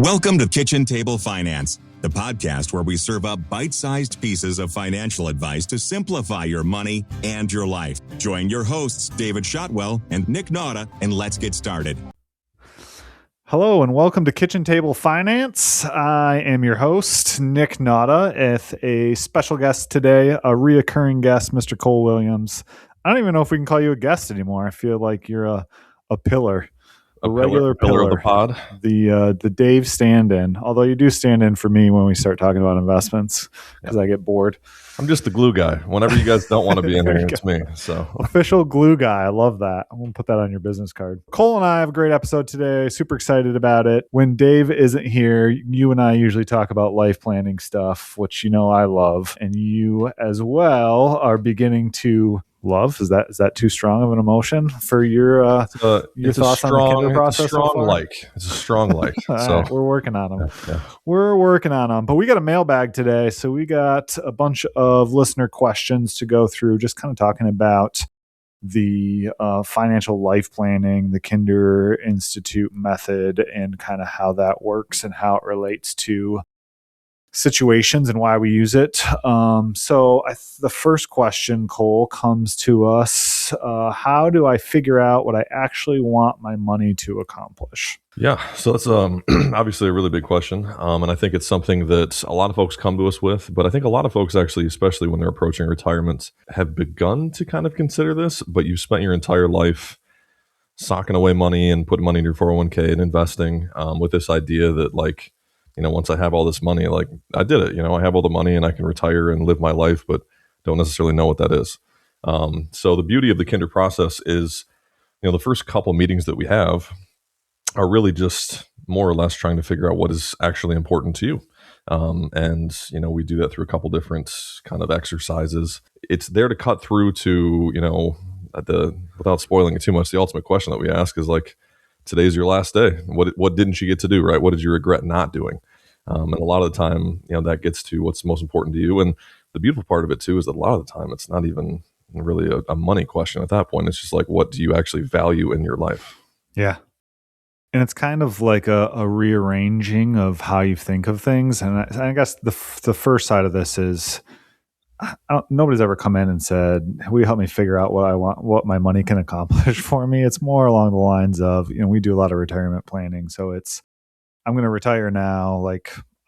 Welcome to Kitchen Table Finance, the podcast where we serve up bite-sized pieces of financial advice to simplify your money and your life. Join your hosts, David Shotwell and Nick Nauta, and let's get started. Hello and welcome to Kitchen Table Finance. I am your host, Nick Nauta, with a special guest today, a reoccurring guest, Mr. Cole Williams. I don't even know if we can call you a guest anymore. I feel like you're a pillar. A regular pillar of the pod, the Dave stand-in. Although you do stand in for me when we start talking about investments because I get bored. I'm just the glue guy. Whenever you guys don't want to be in here, it's me. So official glue guy. I love that. I'm gonna put that on your business card. Cole and I have a great episode today. Super excited about it. When Dave isn't here, you and I usually talk about life planning stuff, which you know I love, and you as well are beginning to love. Is that too strong of an emotion for your thoughts on the Kinder process? It's a strong like. So right, we're working on them. Yeah. We're working on them. But we got a mailbag today, so we got a bunch of listener questions to go through, just kind of talking about the financial life planning, the Kinder Institute method, and kind of how that works and how it relates to situations and why we use it. The first question, Cole, comes to us. How do I figure out what I actually want my money to accomplish? Yeah, so that's obviously a really big question. And I think it's something that a lot of folks come to us with. But I think a lot of folks actually, especially when they're approaching retirement, have begun to kind of consider this. But you've spent your entire life socking away money and putting money in your 401k and investing with this idea that once I have all this money, I did it. I have all the money and I can retire and live my life, but don't necessarily know what that is. So the beauty of the Kinder process is, the first couple meetings that we have are really just more or less trying to figure out what is actually important to you. We do that through a couple different kind of exercises. It's there to cut through to, without spoiling it too much, the ultimate question that we ask is today's your last day. What didn't you get to do, right? What did you regret not doing? And a lot of the time, that gets to what's most important to you. And the beautiful part of it too is that a lot of the time it's not even really a money question at that point. It's just what do you actually value in your life? Yeah. And it's kind of like a rearranging of how you think of things. And I guess the first side of this is nobody's ever come in and said, will you help me figure out what I want, what my money can accomplish for me? It's more along the lines of, we do a lot of retirement planning. So I'm going to retire now.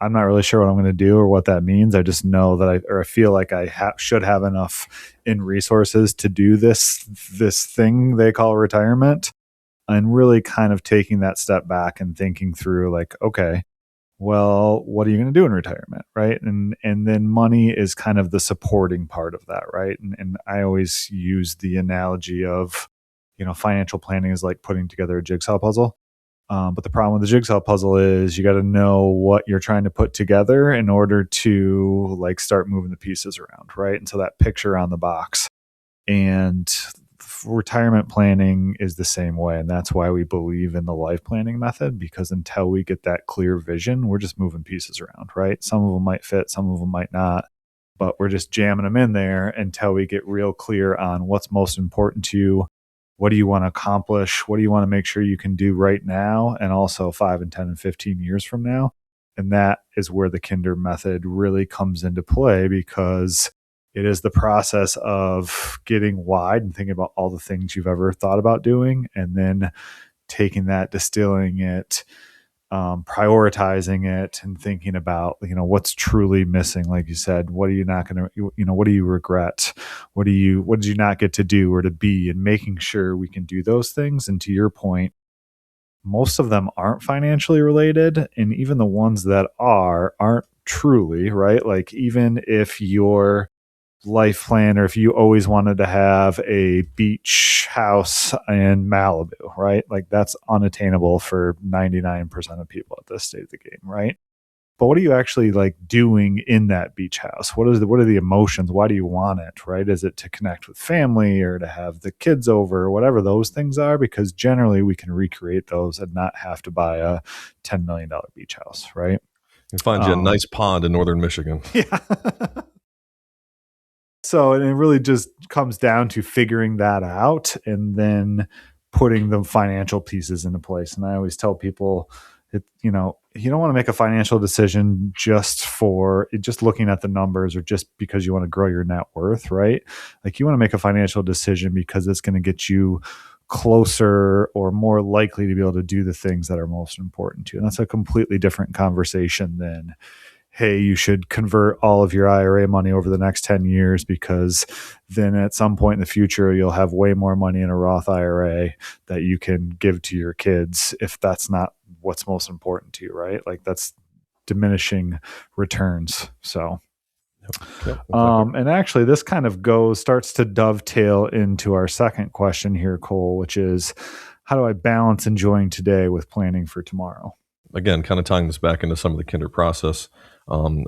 I'm not really sure what I'm going to do or what that means. I just know that I feel like I should have enough in resources to do this thing they call retirement, and really kind of taking that step back and thinking through okay, well, what are you going to do in retirement, right? And then money is kind of the supporting part of that, right? And I always use the analogy of, financial planning is like putting together a jigsaw puzzle. But the problem with the jigsaw puzzle is you got to know what you're trying to put together in order to start moving the pieces around, right? And so that picture on the box. And retirement planning is the same way. And that's why we believe in the life planning method, because until we get that clear vision, we're just moving pieces around, right? Some of them might fit, some of them might not, but we're just jamming them in there until we get real clear on what's most important to you. What do you want to accomplish? What do you want to make sure you can do right now? And also 5 and 10 and 15 years from now. And that is where the Kinder method really comes into play, because it is the process of getting wide and thinking about all the things you've ever thought about doing, and then taking that, distilling it, prioritizing it, and thinking about, what's truly missing. Like you said, what are you not going to, what do you regret? What did you not get to do or to be? And making sure we can do those things. And to your point, most of them aren't financially related. And even the ones that aren't truly, right? Even if your life plan, or if you always wanted to have a beach house in Malibu, right? That's unattainable for 99% of people at this stage of the game, right? But what are you actually doing in that beach house? What are the emotions? Why do you want it, right? Is it to connect with family or to have the kids over, or whatever those things are? Because generally we can recreate those and not have to buy a $10 million beach house, right? You can find you a nice pond in northern Michigan. Yeah. So it really just comes down to figuring that out and then putting the financial pieces into place. And I always tell people you don't want to make a financial decision just looking at the numbers or just because you want to grow your net worth, right? Like you want to make a financial decision because it's going to get you closer or more likely to be able to do the things that are most important to you. And that's a completely different conversation than, hey, you should convert all of your IRA money over the next 10 years because then at some point in the future, you'll have way more money in a Roth IRA that you can give to your kids if that's not what's most important to you, right? Like that's diminishing returns. So, Yep, and actually this kind of starts to dovetail into our second question here, Cole, which is how do I balance enjoying today with planning for tomorrow? Again, kind of tying this back into some of the kinder process,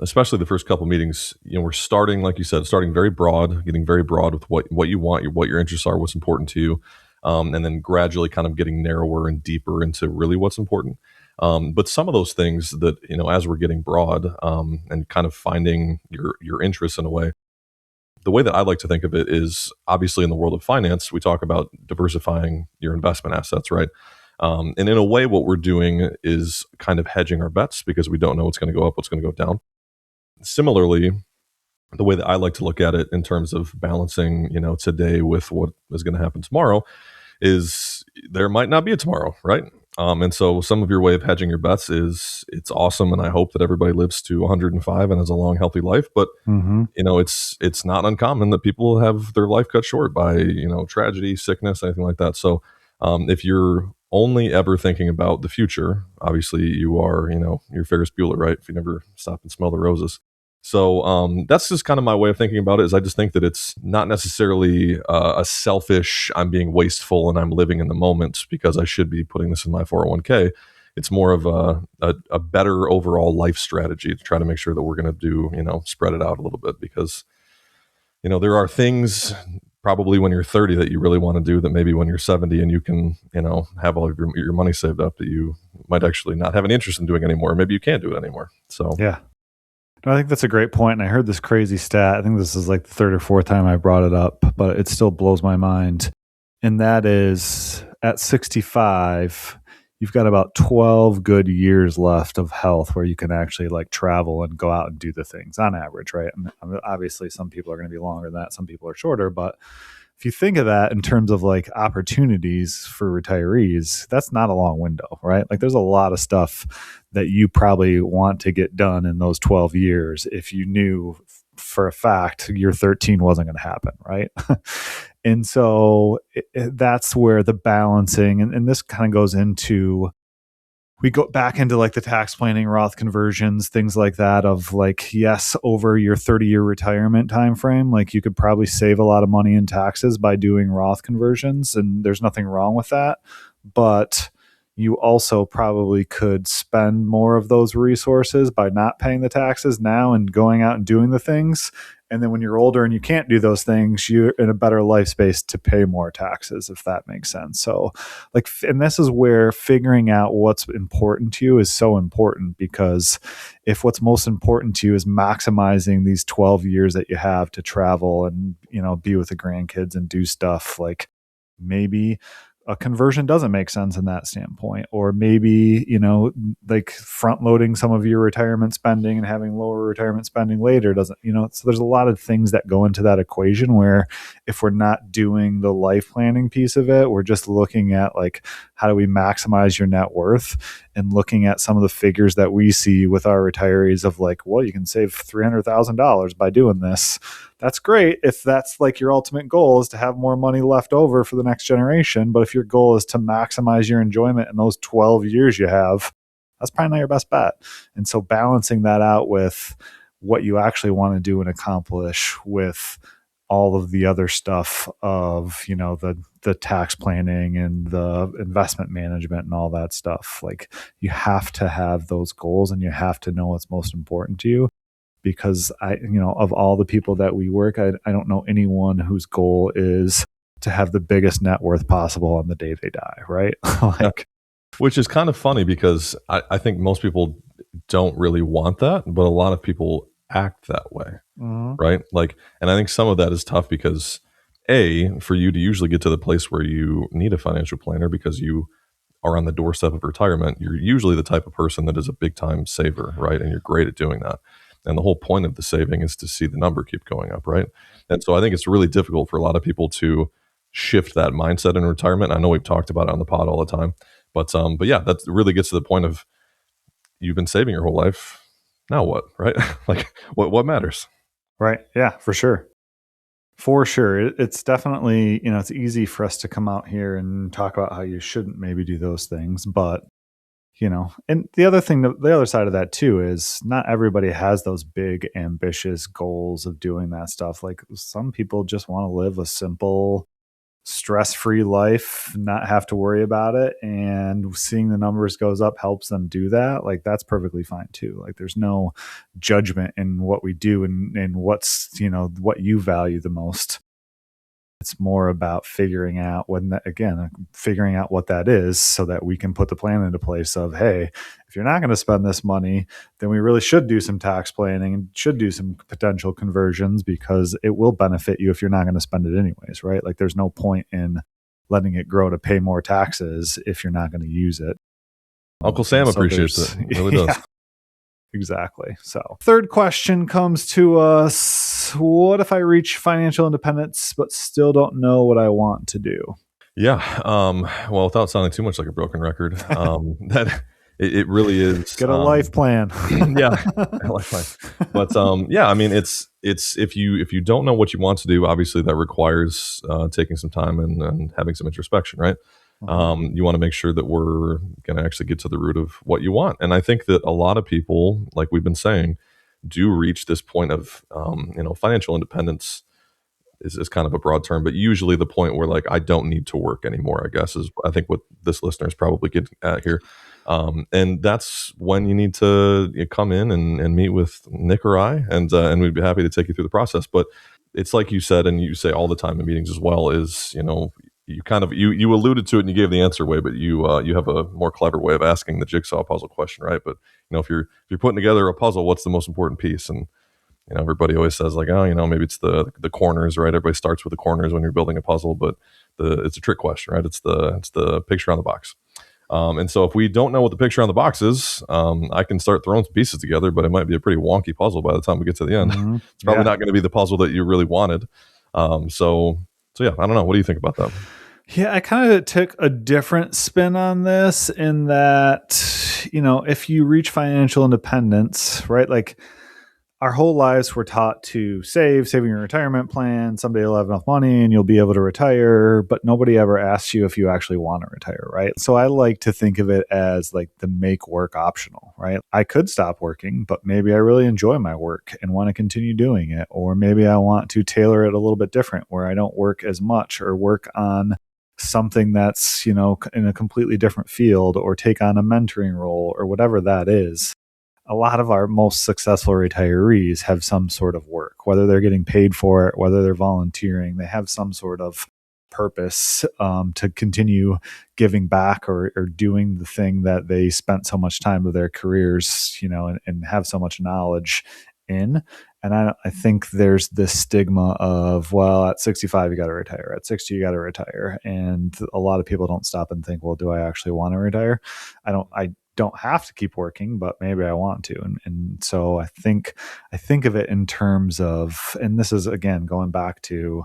especially the first couple meetings, we're starting, like you said, starting very broad, getting very broad with what you want, what your interests are, what's important to you, and then gradually kind of getting narrower and deeper into really what's important. But some of those things that, as we're getting broad and kind of finding your interests in a way, the way that I like to think of it is obviously in the world of finance, we talk about diversifying your investment assets, right? And in a way, what we're doing is kind of hedging our bets because we don't know what's going to go up, what's going to go down. Similarly, the way that I like to look at it in terms of balancing, today with what is going to happen tomorrow is there might not be a tomorrow, right? And so some of your way of hedging your bets is it's awesome. And I hope that everybody lives to 105 and has a long, healthy life. But, it's not uncommon that people have their life cut short by, tragedy, sickness, anything like that. So if you're only ever thinking about the future, obviously you are, you're Ferris Bueller, right? If you never stop and smell the roses. So that's just kind of my way of thinking about it is I just think that it's not necessarily a selfish, I'm being wasteful and I'm living in the moment because I should be putting this in my 401k. It's more of a better overall life strategy to try to make sure that we're going to do, spread it out a little bit because, there are things probably when you're 30 that you really want to do that maybe when you're 70 and you can, have all of your money saved up that you might actually not have an interest in doing anymore. Maybe you can't do it anymore. So, yeah. No, I think that's a great point. And I heard this crazy stat. I think this is like the third or fourth time I brought it up, but it still blows my mind. And that is at 65, you've got about 12 good years left of health where you can actually like travel and go out and do the things on average, right? And obviously some people are going to be longer than that. Some people are shorter, but if you think of that in terms of like opportunities for retirees, that's not a long window, right? Like there's a lot of stuff that you probably want to get done in those 12 years if you knew for a fact year 13 wasn't going to happen, right? And so that's where the balancing, and this kind of goes into, we go back into like the tax planning, Roth conversions, things like that of like, yes, over your 30-year retirement time frame, like you could probably save a lot of money in taxes by doing Roth conversions, and there's nothing wrong with that. But you also probably could spend more of those resources by not paying the taxes now and going out and doing the things. And then when you're older and you can't do those things, you're in a better life space to pay more taxes, if that makes sense. So like, and this is where figuring out what's important to you is so important, because if what's most important to you is maximizing these 12 years that you have to travel and, be with the grandkids and do stuff, like maybe a conversion doesn't make sense in that standpoint, or maybe, like front loading some of your retirement spending and having lower retirement spending later doesn't, so there's a lot of things that go into that equation where if we're not doing the life planning piece of it, we're just looking at like, how do we maximize your net worth, and looking at some of the figures that we see with our retirees of like, well, you can save $300,000 by doing this. That's great if that's like your ultimate goal is to have more money left over for the next generation. But if your goal is to maximize your enjoyment in those 12 years you have, that's probably not your best bet. And so balancing that out with what you actually want to do and accomplish with all of the other stuff of, the tax planning and the investment management and all that stuff. Like you have to have those goals and you have to know what's most important to you. Because of all the people that we work, I don't know anyone whose goal is to have the biggest net worth possible on the day they die, right? Which is kind of funny because I think most people don't really want that, but a lot of people act that way, right? Like, and I think some of that is tough because for you to usually get to the place where you need a financial planner because you are on the doorstep of retirement, you're usually the type of person that is a big time saver, right? And you're great at doing that. And the whole point of the saving is to see the number keep going up, right? And so I think it's really difficult for a lot of people to shift that mindset in retirement. I know we've talked about it on the pod all the time, but yeah, that really gets to the point of you've been saving your whole life. Now what, right? Like what matters? Right. Yeah, for sure. For sure. It's definitely, it's easy for us to come out here and talk about how you shouldn't maybe do those things. But, and the other thing, the other side of that too, is not everybody has those big, ambitious goals of doing that stuff. Like some people just want to live a simple, stress-free life, not have to worry about it, and seeing the numbers goes up helps them do that. Like that's perfectly fine too. Like there's no judgment in what we do and what's what you value the most. It's more about figuring out figuring out what that is so that we can put the plan into place of, hey, if you're not going to spend this money, then we really should do some tax planning and should do some potential conversions because it will benefit you if you're not going to spend it anyways, right? Like there's no point in letting it grow to pay more taxes if you're not going to use it. Uncle Sam appreciates it. He really does. Yeah. Exactly. So, third question comes to us. What if I reach financial independence but still don't know what I want to do? Yeah. Well, without sounding too much like a broken record, that it really is. Get a life plan. Yeah, a life plan. But yeah, I mean, it's if you don't know what you want to do, obviously that requires taking some time and having some introspection, right? You want to make sure that we're going to actually get to the root of what you want. And I think that a lot of people, like we've been saying, do reach this point of, financial independence is kind of a broad term, but usually the point where like, I don't need to work anymore, I guess, is I think what this listener is probably getting at here. And that's when you need to come in and meet with Nick or I, and we'd be happy to take you through the process. But it's like you said, and you say all the time in meetings as well, is, you kind of you alluded to it and you gave the answer away, but you have a more clever way of asking the jigsaw puzzle question, right? But if you're putting together a puzzle, what's the most important piece? And everybody always says like, oh, maybe it's the corners, right? Everybody starts with the corners when you're building a puzzle, but it's a trick question, right? It's the picture on the box. And so if we don't know what the picture on the box is, I can start throwing some pieces together, but it might be a pretty wonky puzzle by the time we get to the end. Mm-hmm. It's probably not going to be the puzzle that you really wanted. So yeah, I don't know. What do you think about that? Yeah, I kind of took a different spin on this in that, if you reach financial independence, right? Like our whole lives we're taught to saving your retirement plan. Someday you'll have enough money and you'll be able to retire, but nobody ever asks you if you actually want to retire, right? So I like to think of it as like the make work optional, right? I could stop working, but maybe I really enjoy my work and want to continue doing it. Or maybe I want to tailor it a little bit different where I don't work as much or work on something that's, in a completely different field or take on a mentoring role or whatever that is. A lot of our most successful retirees have some sort of work, whether they're getting paid for it, whether they're volunteering, they have some sort of purpose to continue giving back or doing the thing that they spent so much time of their careers, and have so much knowledge in. And I think there's this stigma of, well, at 65, you got to retire. At 60, you got to retire. And a lot of people don't stop and think, well, do I actually want to retire? I don't have to keep working, but maybe I want to. And so I think of it in terms of, and this is again, going back to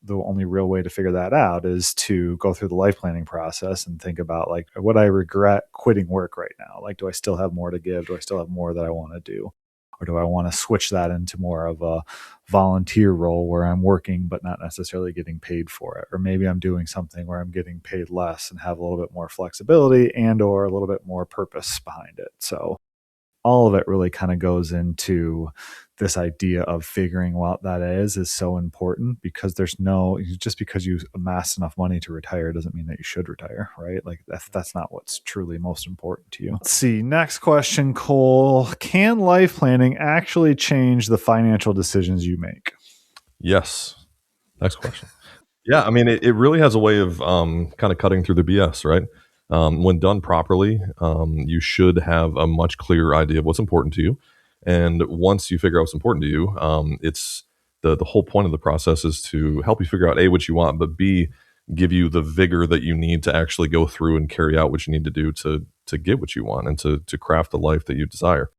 the only real way to figure that out is to go through the life planning process and think about like, would I regret quitting work right now? Like, do I still have more to give? Do I still have more that I want to do? Or do I want to switch that into more of a volunteer role where I'm working but not necessarily getting paid for it? Or maybe I'm doing something where I'm getting paid less and have a little bit more flexibility and or a little bit more purpose behind it. So all of it really kind of goes into this idea of figuring what that is so important, because just because you amass enough money to retire doesn't mean that you should retire, right? Like that's not what's truly most important to you. Let's see. Next question, Cole. Can life planning actually change the financial decisions you make? Yes. Next question. Yeah. I mean, it really has a way of kind of cutting through the BS, right? When done properly, you should have a much clearer idea of what's important to you. And once you figure out what's important to you, it's the whole point of the process is to help you figure out A, what you want, but B, give you the vigor that you need to actually go through and carry out what you need to do to get what you want and to craft the life that you desire.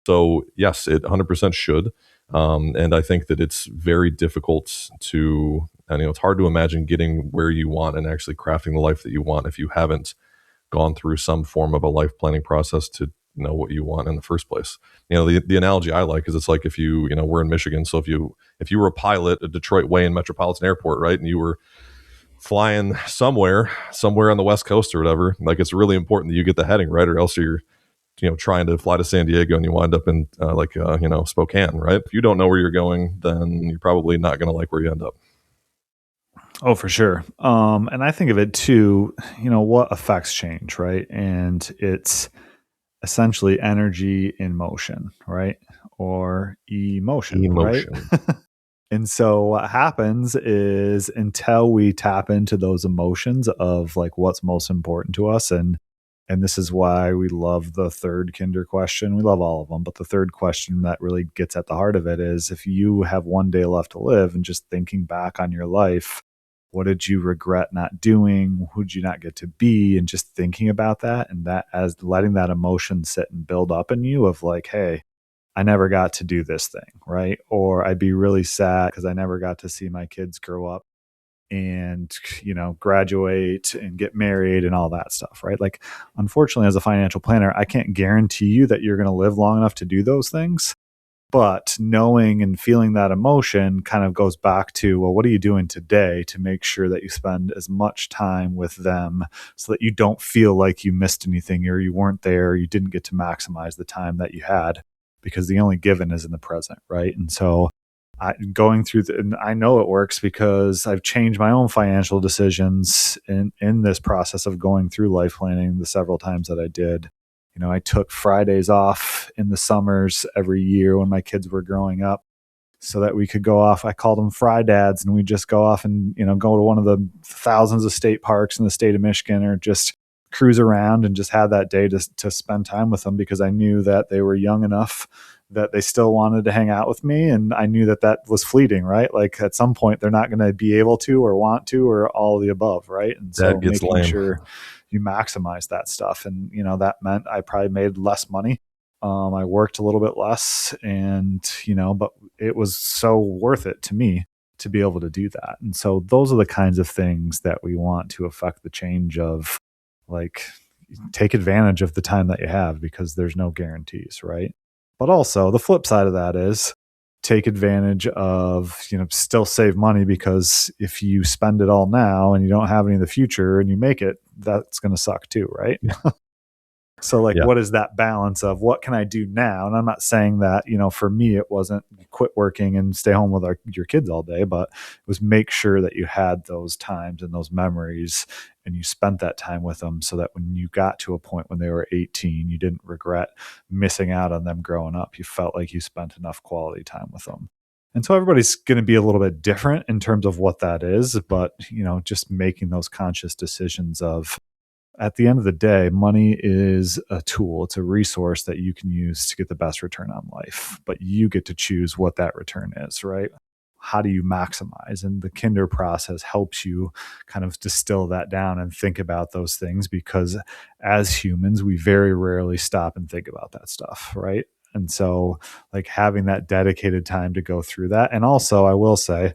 So yes, it 100% should. And I think that it's very difficult to, and it's hard to imagine getting where you want and actually crafting the life that you want if you haven't gone through some form of a life planning process to know what you want in the first place. The analogy I like is it's like if we're in Michigan. So if you were a pilot at Detroit Wayne Metropolitan Airport, right? And you were flying somewhere on the West Coast or whatever, like it's really important that you get the heading right, or else you're trying to fly to San Diego and you wind up in Spokane, right? If you don't know where you're going, then you're probably not going to like where you end up. Oh, for sure. And I think of it too, what affects change, right? And it's essentially energy in motion, right? Or emotion. Right? And so what happens is until we tap into those emotions of like what's most important to us, and this is why we love the third kinder question. We love all of them, but the third question that really gets at the heart of it is, if you have one day left to live and just thinking back on your life, what did you regret not doing? Who did you not get to be? And just thinking about that, and that as letting that emotion sit and build up in you of like, hey, I never got to do this thing, right? Or I'd be really sad because I never got to see my kids grow up and, graduate and get married and all that stuff, right? Like, unfortunately, as a financial planner, I can't guarantee you that you're going to live long enough to do those things. But knowing and feeling that emotion kind of goes back to, well, what are you doing today to make sure that you spend as much time with them so that you don't feel like you missed anything, or you weren't there, or you didn't get to maximize the time that you had, because the only given is in the present, right? And so going through and I know it works because I've changed my own financial decisions in this process of going through life planning the several times that I did. I took Fridays off in the summers every year when my kids were growing up so that we could go off. I called them Fry Dads, and we'd just go off and, go to one of the thousands of state parks in the state of Michigan, or just cruise around and just have that day to spend time with them, because I knew that they were young enough that they still wanted to hang out with me. And I knew that was fleeting, right? Like at some point they're not going to be able to, or want to, or all of the above. Right. And so making sure you maximize that stuff. And, that meant I probably made less money. I worked a little bit less, and, but it was so worth it to me to be able to do that. And so those are the kinds of things that we want to affect the change of, like, take advantage of the time that you have, because there's no guarantees, right? But also the flip side of that is take advantage of, still save money, because if you spend it all now and you don't have any in the future and you make it, that's going to suck too, right? So what is that balance of what can I do now? And I'm not saying that, for me, it wasn't quit working and stay home with your kids all day, but it was make sure that you had those times and those memories and you spent that time with them, so that when you got to a point when they were 18, you didn't regret missing out on them growing up. You felt like you spent enough quality time with them. And so everybody's going to be a little bit different in terms of what that is, but, just making those conscious decisions of, at the end of the day, money is a tool. It's a resource that you can use to get the best return on life, but you get to choose what that return is, right? How do you maximize? And the Kinder process helps you kind of distill that down and think about those things, because as humans, we very rarely stop and think about that stuff, right? And so having that dedicated time to go through that. And also, I will say,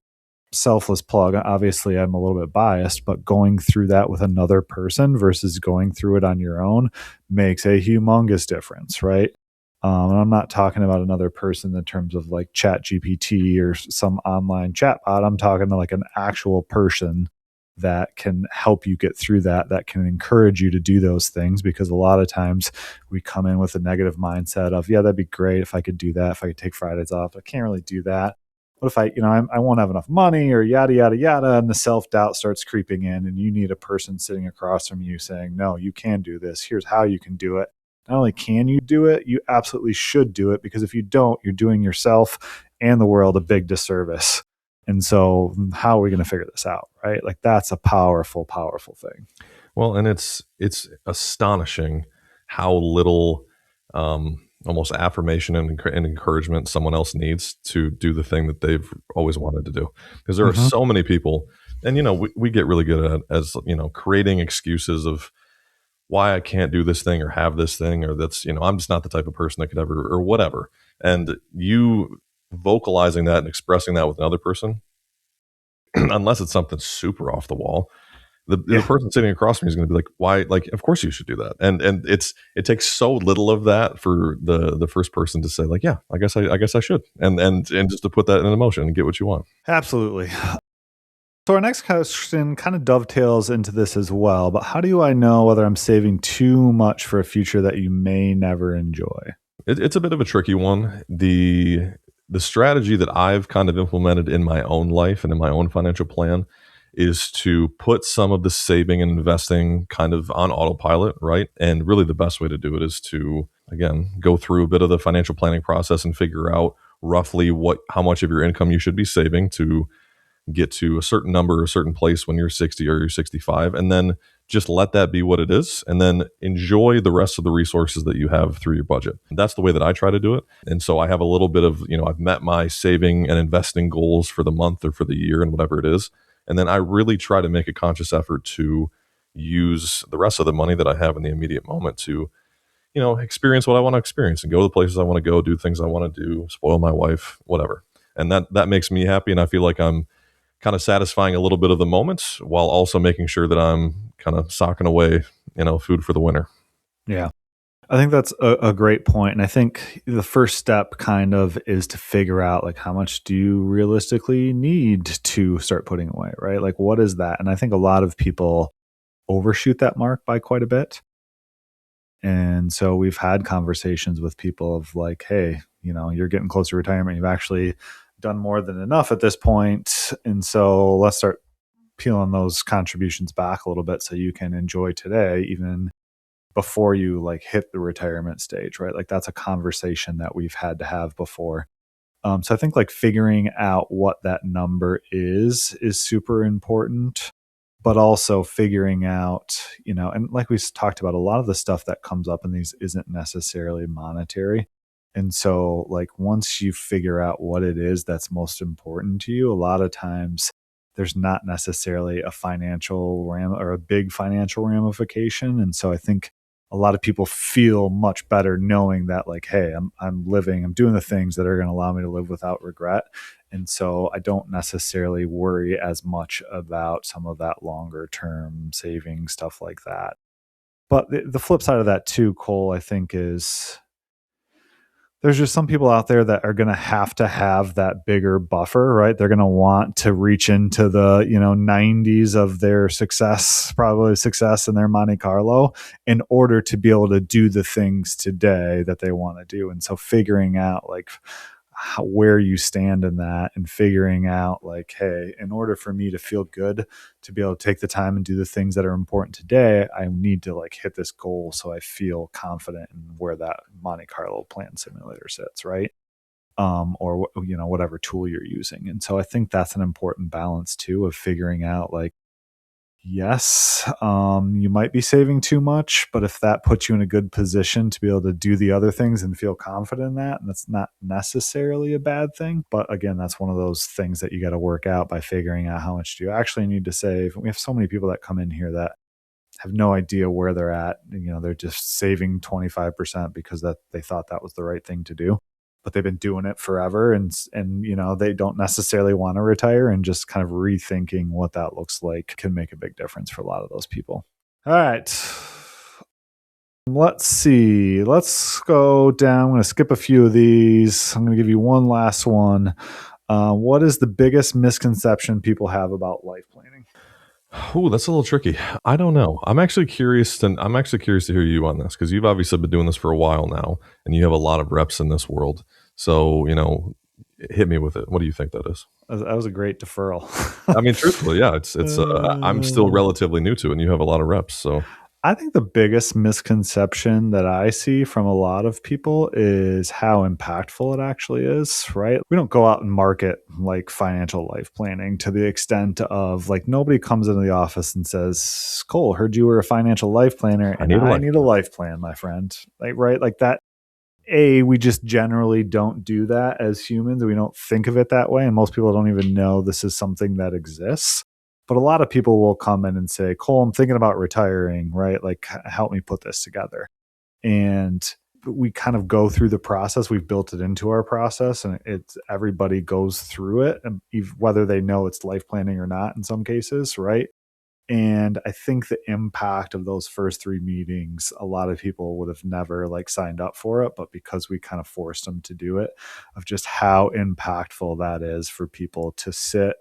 selfless plug, obviously I'm a little bit biased, but going through that with another person versus going through it on your own makes a humongous difference, right? And I'm not talking about another person in terms of like Chat GPT or some online chatbot. I'm talking to an actual person that can help you get through that can encourage you to do those things, because a lot of times we come in with a negative mindset of, yeah, that'd be great if I could do that, if I could take Fridays off. I can't really do that. What if I won't have enough money, or yada, yada, yada. And the self-doubt starts creeping in, and you need a person sitting across from you saying, no, you can do this. Here's how you can do it. Not only can you do it, you absolutely should do it, because if you don't, you're doing yourself and the world a big disservice. And so how are we going to figure this out, right? That's a powerful, powerful thing. Well, and it's astonishing how little almost affirmation and encouragement someone else needs to do the thing that they've always wanted to do. Because there are so many people And, we get really good at, as, creating excuses of why I can't do this thing or have this thing, or that's, I'm just not the type of person that could ever, or whatever. And you vocalizing that and expressing that with another person, unless it's something super off the wall, the person sitting across from me is going to be like, why? Like, of course you should do that. And it takes so little of that for the first person to say like, yeah, I guess I should. And just to put that in emotion and get what you want. Absolutely. So our next question kind of dovetails into this as well, but how do I know whether I'm saving too much for a future that you may never enjoy? It's a bit of a tricky one. The strategy that I've kind of implemented in my own life and in my own financial plan is to put some of the saving and investing kind of on autopilot, right? And really the best way to do it is to, again, go through a bit of the financial planning process and figure out roughly how much of your income you should be saving to get to a certain number or a certain place when you're 60 or you're 65, and then just let that be what it is, and then enjoy the rest of the resources that you have through your budget. That's the way that I try to do it. And so I have a little bit of, I've met my saving and investing goals for the month or for the year and whatever it is. And then I really try to make a conscious effort to use the rest of the money that I have in the immediate moment to, experience what I want to experience and go to the places I want to go, do things I want to do, spoil my wife, whatever. And that makes me happy. And I feel like I'm kind of satisfying a little bit of the moments while also making sure that I'm kind of socking away, food for the winter. Yeah. I think that's a great point. And I think the first step kind of is to figure out like how much do you realistically need to start putting away, right? Like what is that? And I think a lot of people overshoot that mark by quite a bit. And so we've had conversations with people of like, hey, you're getting close to retirement. You've actually done more than enough at this point. And so let's start peeling those contributions back a little bit so you can enjoy today, even before you like hit the retirement stage, right? Like that's a conversation that we've had to have before. So I think like figuring out what that number is super important, but also figuring out, and like we talked about, a lot of the stuff that comes up in these isn't necessarily monetary. And so like once you figure out what it is that's most important to you, a lot of times there's not necessarily a big financial ramification. And so I think a lot of people feel much better knowing that like, hey, I'm doing the things that are going to allow me to live without regret. And so I don't necessarily worry as much about some of that longer term saving stuff like that. But the flip side of that too, Cole, I think is there's just some people out there that are going to have that bigger buffer, right? They're going to want to reach into the, 90s of their probably success in their Monte Carlo in order to be able to do the things today that they want to do. And so figuring out like where you stand in that and figuring out like, hey, in order for me to feel good to be able to take the time and do the things that are important today, I need to like hit this goal so I feel confident in where that Monte Carlo plan simulator sits, right? Or whatever tool you're using. And so I think that's an important balance too of figuring out like, yes, you might be saving too much, but if that puts you in a good position to be able to do the other things and feel confident in that, and that's not necessarily a bad thing. But again, that's one of those things that you got to work out by figuring out how much do you actually need to save. We have so many people that come in here that have no idea where they're at. They're just saving 25% because that they thought that was the right thing to do. But they've been doing it forever and they don't necessarily want to retire, and just kind of rethinking what that looks like can make a big difference for a lot of those people. All right. Let's see. Let's go down. I'm going to skip a few of these. I'm going to give you one last one. What is the biggest misconception people have about life planning? Oh, that's a little tricky. I don't know. I'm actually curious to hear you on this, because you've obviously been doing this for a while now and you have a lot of reps in this world. So, hit me with it. What do you think that is? That was a great deferral. I mean, truthfully, yeah, it's I'm still relatively new to it and you have a lot of reps. So I think the biggest misconception that I see from a lot of people is how impactful it actually is, right? We don't go out and market like financial life planning to the extent of like nobody comes into the office and says, Cole, heard you were a financial life planner and I need a life plan, my friend. Like, right? Like that. We just generally don't do that as humans. We don't think of it that way. And most people don't even know this is something that exists. But a lot of people will come in and say, Cole, I'm thinking about retiring, right? Like, help me put this together. And we kind of go through the process. We've built it into our process, and it's everybody goes through it, and whether they know it's life planning or not in some cases, right? And I think the impact of those first 3 meetings, a lot of people would have never like signed up for it, but because we kind of forced them to do it, of just how impactful that is for people to sit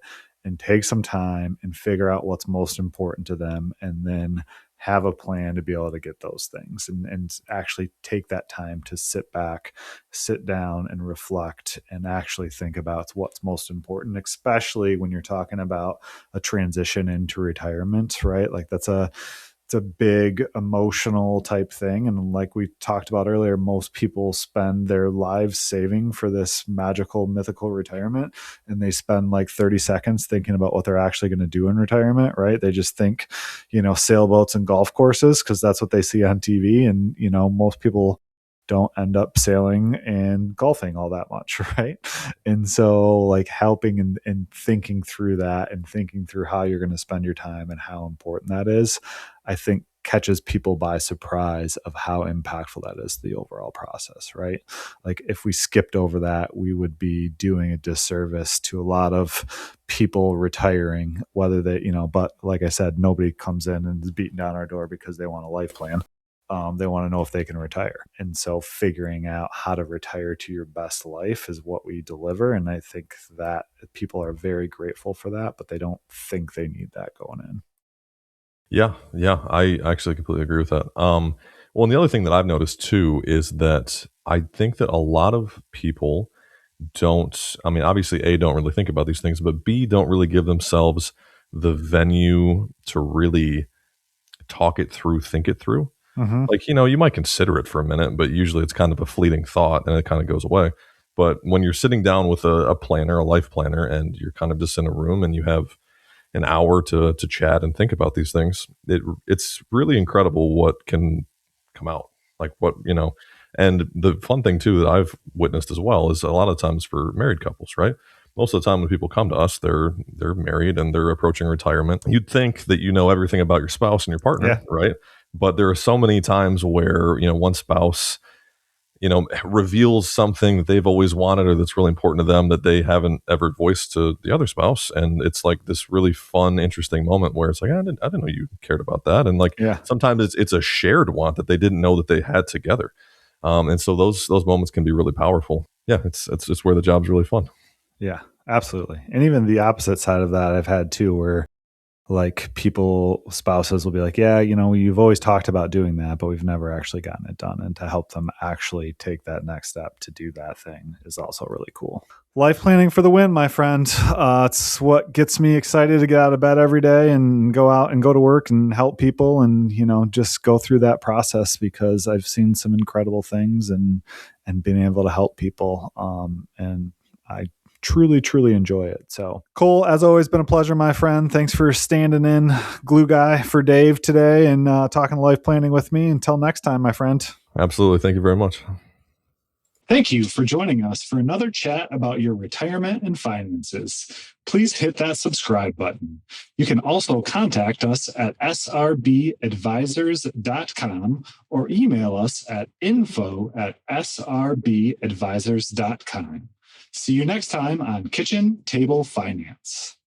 and take some time and figure out what's most important to them, and then have a plan to be able to get those things, and actually take that time to sit back, sit down and reflect and actually think about what's most important, especially when you're talking about a transition into retirement, right? Like it's a big emotional type thing. And like we talked about earlier, most people spend their lives saving for this magical, mythical retirement. And they spend like 30 seconds thinking about what they're actually going to do in retirement, right? They just think, sailboats and golf courses because that's what they see on TV. And, most people don't end up sailing and golfing all that much, right? And so like helping and thinking through that and thinking through how you're going to spend your time and how important that is, I think catches people by surprise of how impactful that is to the overall process, right? Like if we skipped over that, we would be doing a disservice to a lot of people retiring, whether they, but like I said, nobody comes in and is beating down our door because they want a life plan. They want to know if they can retire. And so figuring out how to retire to your best life is what we deliver. And I think that people are very grateful for that, but they don't think they need that going in. Yeah, I actually completely agree with that. Well, and the other thing that I've noticed too is that I think that a lot of people don't, I mean, obviously, A, don't really think about these things, but B, don't really give themselves the venue to really talk it through, think it through. Mm-hmm. Like, you might consider it for a minute, but usually it's kind of a fleeting thought and it kind of goes away. But when you're sitting down with a planner, a life planner, and you're kind of just in a room and you have an hour to chat and think about these things, it's really incredible what can come out. Like and the fun thing too that I've witnessed as well is a lot of times for married couples, right? Most of the time when people come to us, they're married and they're approaching retirement. You'd think that you know everything about your spouse and your partner, Yeah. right? But there are so many times where, one spouse, reveals something that they've always wanted or that's really important to them that they haven't ever voiced to the other spouse. And it's like this really fun, interesting moment where it's like, I didn't know you cared about that. And like, sometimes it's a shared want that they didn't know that they had together. And so those moments can be really powerful. Yeah. It's just where the job's really fun. Yeah, absolutely. And even the opposite side of that I've had too, where like spouses will be like, yeah, you've always talked about doing that, but we've never actually gotten it done. And to help them actually take that next step to do that thing is also really cool. Life planning for the win, my friend. It's what gets me excited to get out of bed every day and go out and go to work and help people and, just go through that process because I've seen some incredible things and been able to help people. And I truly, truly enjoy it. So Cole, as always, been a pleasure, my friend. Thanks for standing in glue guy for Dave today and talking life planning with me. Until next time, my friend. Absolutely. Thank you very much. Thank you for joining us for another chat about your retirement and finances. Please hit that subscribe button. You can also contact us at srbadvisors.com or email us at info@srbadvisors.com. See you next time on Kitchen Table Finance.